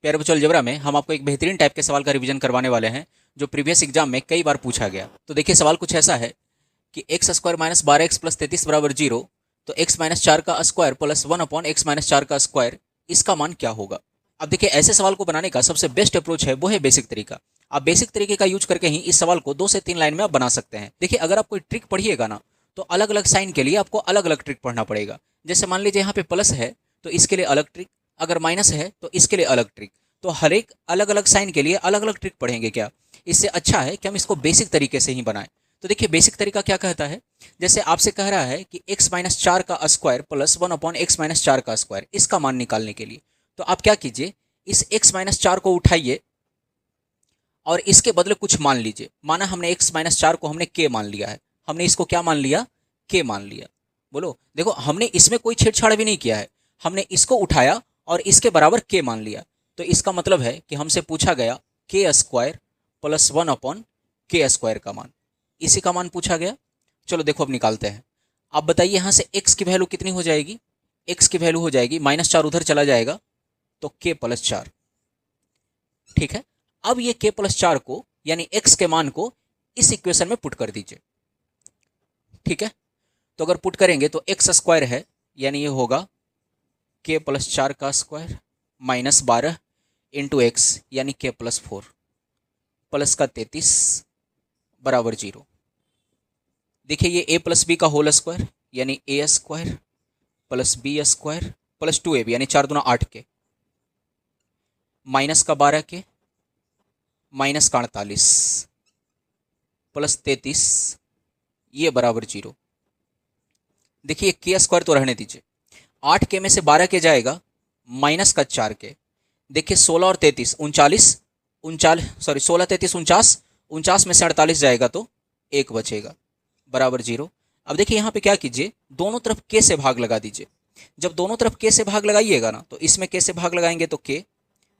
प्यारे बच्चों, अलजेब्रा में हम आपको एक बेहतरीन टाइप के सवाल का रिवीजन करवाने वाले हैं जो प्रीवियस एग्जाम में कई बार पूछा गया। तो देखिए, सवाल कुछ ऐसा है कि x square minus 12x plus 33 बराबर 0, तो x माइनस 4 का square plus 1 upon x minus 4 का स्क्वायर, इसका मान क्या होगा। अब देखिए, ऐसे सवाल को बनाने का सबसे बेस्ट अप्रोच है वो है बेसिक तरीका। आप बेसिक तरीके का यूज करके ही इस सवाल को 2 से 3 लाइन में आप बना सकते हैं। देखिए, अगर आप कोई ट्रिक पढ़िएगा ना, तो अलग अलग साइन के लिए आपको अलग अलग ट्रिक पढ़ना पड़ेगा। जैसे मान लीजिए यहाँ पे प्लस है तो इसके लिए अलग ट्रिक, अगर माइनस है तो इसके लिए अलग ट्रिक। तो हर एक अलग अलग साइन के लिए अलग अलग ट्रिक पढ़ेंगे क्या। इससे अच्छा है कि हम इसको बेसिक तरीके से ही बनाएं। तो देखिए, बेसिक तरीका क्या कहता है। जैसे आपसे कह रहा है कि x माइनस 4 का square plus 1 upon x minus 4 का स्क्वायर, इसका मान निकालने के लिए तो आप क्या कीजिए, इस x माइनस 4 को उठाइए और इसके बदले कुछ मान लीजिए। माना हमने x माइनस 4 को हमने k मान लिया है, हमने इसको क्या मान लिया, k मान लिया। बोलो, देखो हमने इसमें कोई छेड़छाड़ भी नहीं किया है, हमने इसको उठाया और इसके बराबर k मान लिया। तो इसका मतलब है कि हमसे पूछा गया k square plus 1 upon k square का मान, इसी का मान पूछा गया। चलो देखो, अब निकालते हैं। आप बताइए यहाँ से x की वैल्यू कितनी हो जाएगी। x की वैल्यू हो जाएगी -4, उधर चला जाएगा तो k प्लस 4। ठीक है, अब ये k प्लस 4 को यानी x के मान को इस इक्वेशन में पुट कर दीजिए। ठीक है, तो अगर पुट करेंगे तो x स्क्वायर है यानी ये होगा k प्लस 4 का स्क्वायर माइनस 12 इंटू एक्स यानी k प्लस 4 प्लस का 33 बराबर 0। देखिए, ये a प्लस बी का होल स्क्वायर यानी a square plus b square plus 2ab यानी 4 दूना 8 के, माइनस का 12 के, माइनस का 48 प्लस 33, ये बराबर 0। देखिए, के स्क्वायर तो रहने दीजिए, 8 के में से 12 के जाएगा माइनस का 4 के। देखिए 16 और 33 39, 16 33 49, 49 में से 48 जाएगा तो 1 बचेगा बराबर 0। अब देखिए यहाँ पे क्या कीजिए, दोनों तरफ के से भाग लगा दीजिए। जब दोनों तरफ के से भाग लगाइएगा ना, तो इसमें के से भाग लगाएंगे तो के,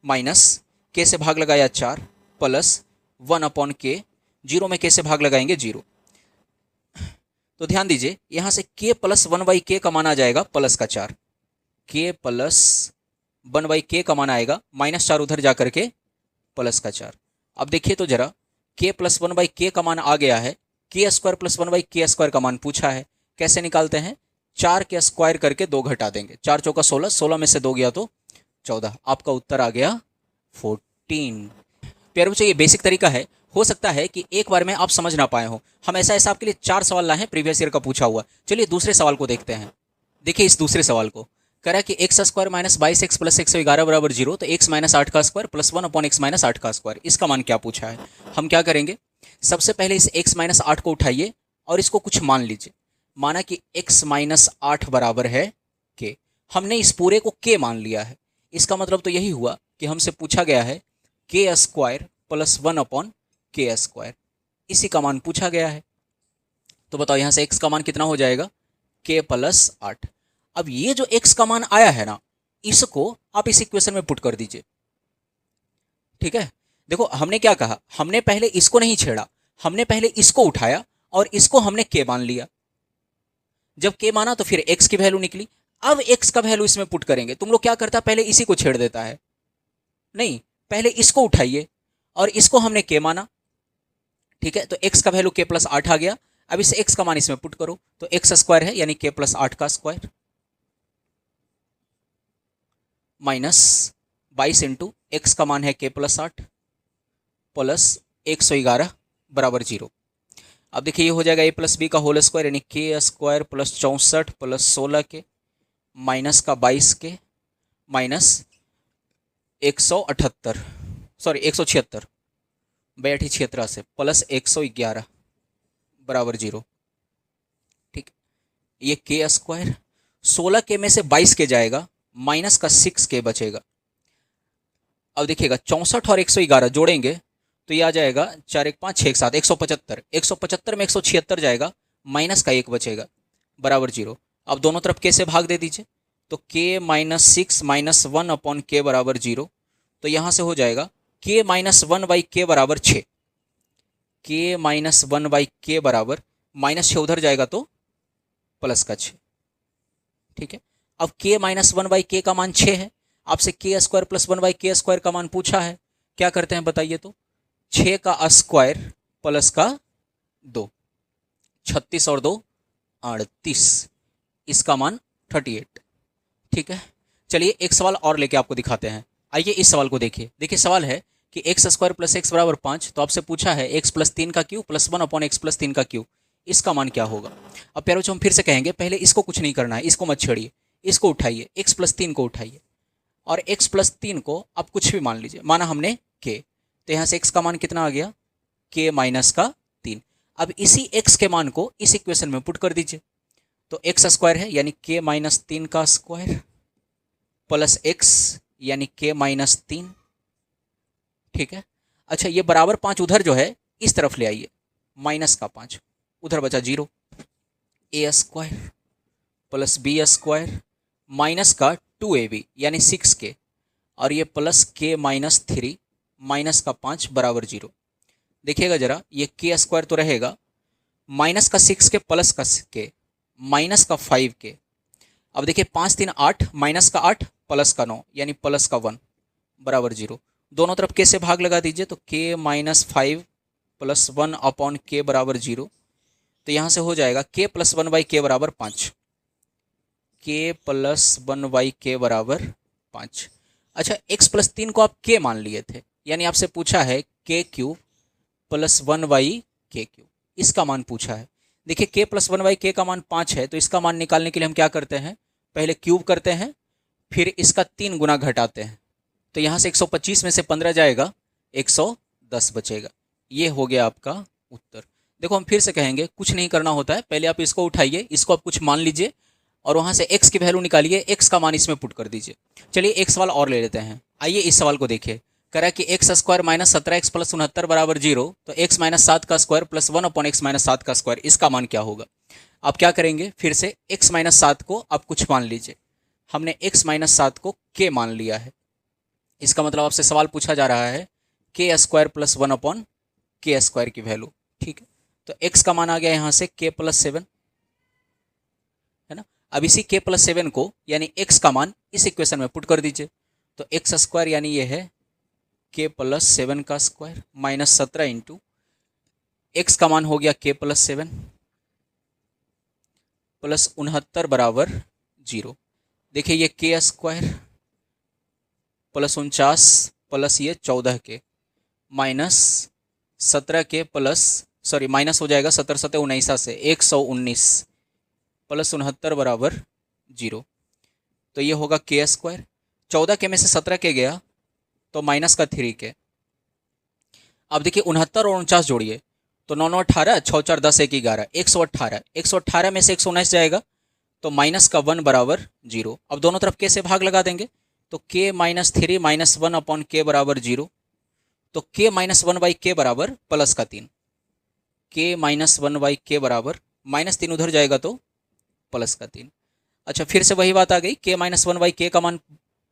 माइनस के से भाग लगाया 4 प्लस 1 अपॉन के, 0 में के से भाग लगाएंगे 0। तो ध्यान दीजिए, यहां से k प्लस 1/k का मान आ जाएगा प्लस का 4, k प्लस 1/k का मान आएगा -4 उधर जाकर के प्लस का 4। अब देखिए तो जरा, k प्लस 1/k का मान आ गया है, k square plus 1/k square का मान पूछा है। कैसे निकालते हैं, 4 के स्क्वायर करके 2 घटा देंगे, 4 चौका 16, 16 में से 2 गया तो 14। आपका उत्तर आ गया 14। प्यारे बच्चों, ये बेसिक तरीका है। हो सकता है कि एक बार में आप समझ ना पाए हो। हम ऐसा ऐसा आपके लिए 4 सवाल लाए हैं प्रीवियस ईयर का पूछा हुआ। चलिए दूसरे सवाल को देखते हैं। देखिए, इस दूसरे सवाल को कह रहा है कि x square minus 22x plus 111 बराबर 0, तो x माइनस 8 का square plus 1 upon x minus 8 का स्क्वायर, इसका मान क्या पूछा है। हम क्या करेंगे, सबसे पहले इस x माइनस 8 को उठाइए और इसको कुछ मान लीजिए। माना कि x माइनस 8 बराबर है k, हमने इस पूरे को k मान लिया है। इसका मतलब तो यही हुआ कि हमसे पूछा गया है k square plus 1 upon k square, इसी का मान पूछा गया है। तो बताओ यहाँ से x का मान कितना हो जाएगा, k प्लस 8। अब ये जो x का मान आया है ना, इसको आप इस इक्वेशन में पुट कर दीजिए। ठीक है, देखो हमने क्या कहा, हमने पहले इसको नहीं छेड़ा, हमने पहले इसको उठाया और इसको हमने k मान लिया। जब k माना तो फिर x की वैल्यू निकली। अब x का वैल्यू इसमें पुट करेंगे। तुम लोग क्या करता है, पहले इसी को छेड़ देता है। नहीं, पहले इसको उठाइए और इसको हमने k माना। ठीक है, तो x का वैल्यू k प्लस 8 आ गया। अब इस x का मान इसमें पुट करो तो x स्क्वायर है यानी k प्लस 8 का स्क्वायर माइनस 22 इंटू एक्स का मान है k प्लस 8 प्लस 111 बराबर 0। अब देखिए, ये हो जाएगा a प्लस बी का होल स्क्वायर यानी k स्क्वायर प्लस 64 प्लस 16 के माइनस का 22 के माइनस 178, सॉरी 176, 82 से प्लस 111 बराबर 0। ठीक, ये k स्क्वायर 16 के में से 22 के जाएगा, माइनस का 6 के बचेगा। अब देखिएगा, 64 और 111 जोड़ेंगे तो ये आ जाएगा 4 1 5 6 7 175, 175 में 176 जाएगा, माइनस का 1 बचेगा बराबर 0। अब दोनों तरफ k से भाग दे दीजिए तो k माइनस 6 माइनस 1 अपॉन के बराबर 0। तो यहाँ से हो जाएगा k माइनस 1/k बराबर 6, k माइनस 1/k बराबर -6 उधर जाएगा तो प्लस का 6। ठीक है, अब k माइनस 1/k का मान 6 है। आपसे के स्क्वायर प्लस 1/k² का मान पूछा है, क्या करते हैं बताइए तो, 6 का स्क्वायर प्लस का 2, 36 और 2 38, इसका मान 38। ठीक है, चलिए एक सवाल और लेके आपको दिखाते हैं। आइए इस सवाल को देखिए। देखिए सवाल है कि x² + x = 5, तो आपसे पूछा है x + 3 का क्यूब + 1/x + 3 का क्यूब, इसका मान क्या होगा। अब प्यारे बच्चों हम फिर से कहेंगे, पहले इसको कुछ नहीं करना है, इसको मत छेड़िए, इसको उठाइए, x + 3 को उठाइए और x + 3 को आप कुछ भी मान लीजिए, माना हमने k, तो यहाँ से x का मान कितना आ गया, k - 3। अब इसी x के मान को इस इक्वेशन में पुट कर दीजिए, तो x² है यानी k - 3 का स्क्वायर प्लस x यानी k - 3। ठीक है, अच्छा ये बराबर 5 उधर जो है इस तरफ ले आइए, -5 उधर बचा 0, a² प्लस b² माइनस का 2ab यानी 6k और ये प्लस k - 3 माइनस का 5 बराबर 0। देखिएगा जरा, ये k² तो रहेगा, माइनस का 6k प्लस का k माइनस का 5k। अब देखिए 5 3 8 माइनस का 8 प्लस का 9 यानी प्लस का 1 बराबर 0। दोनों तरफ k से भाग लगा दीजिए, तो k - 5 प्लस 1/k बराबर 0। तो यहाँ से हो जाएगा k + 1/k बराबर 5, k + 1/k बराबर 5। अच्छा x + 3 को आप k मान लिए थे, यानी आपसे पूछा है k³ + 1/k³, इसका मान पूछा है। देखिए k + 1/k का मान 5 है, तो इसका मान निकालने के लिए हम क्या करते हैं, पहले क्यूब करते हैं, फिर इसका 3 गुना घटाते हैं, तो यहाँ से 125 में से 15 जाएगा, 110 बचेगा। ये हो गया आपका उत्तर। देखो हम फिर से कहेंगे, कुछ नहीं करना होता है, पहले आप इसको उठाइए, इसको आप कुछ मान लीजिए और वहाँ से x की वैल्यू निकालिए, x का मान इसमें पुट कर दीजिए। चलिए एक सवाल और ले लेते हैं। आइए इस सवाल को देखिए, कह रहा है कि x² - 17x + 69 बराबर 0, तो x - 7 का स्क्वायर प्लस 1/x - 7 का स्क्वायर, इसका मान क्या होगा। आप क्या करेंगे, फिर से x - 7 को आप कुछ मान लीजिए, हमने x - 7 को k मान लिया है, इसका मतलब आपसे सवाल पूछा जा रहा है k² + 1/k² की वैल्यू। ठीक है, तो x का मान आ गया यहाँ से k + 7, है ना। अब इसी k + 7 को यानी x का मान इस इक्वेशन में पुट कर दीजिए, तो x² यानी ये है k + 7 का स्क्वायर माइनस 17 इंटू x का मान हो गया k + 7 प्लस 69 बराबर 0। देखिए ये k² प्लस 49 प्लस ये 14k minus 17k plus, sorry minus हो जाएगा 17 × 7 = 19 से 119 प्लस 69 बराबर 0। तो ये होगा k², 14k में से 17k गया तो माइनस का 3k। अब देखिए 69 और 49 जोड़िए, तो 9 9 18, 6 4 10 1 11, 118, 118 में से 119 जाएगा तो माइनस का 1 बराबर 0। अब दोनों तरफ k से भाग लगा देंगे, तो k - 3 - 1/k बराबर 0, तो k - 1/k बराबर प्लस का 3, k - 1/k बराबर -3 उधर जाएगा तो प्लस का 3। अच्छा फिर से वही बात आ गई, k - 1/k का मान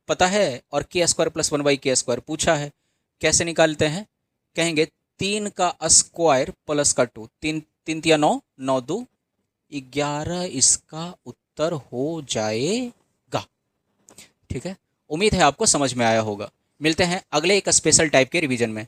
पता है और k² + 1/k² पूछा है, कैसे निकालते हैं, कहेंगे 3 का स्क्वायर प्लस का 2, 3 3 × 9 9 2 11, इसका उत्तर हो जाएगा। ठीक है, उम्मीद है आपको समझ में आया होगा। मिलते हैं अगले एक स्पेशल टाइप के रिवीजन में।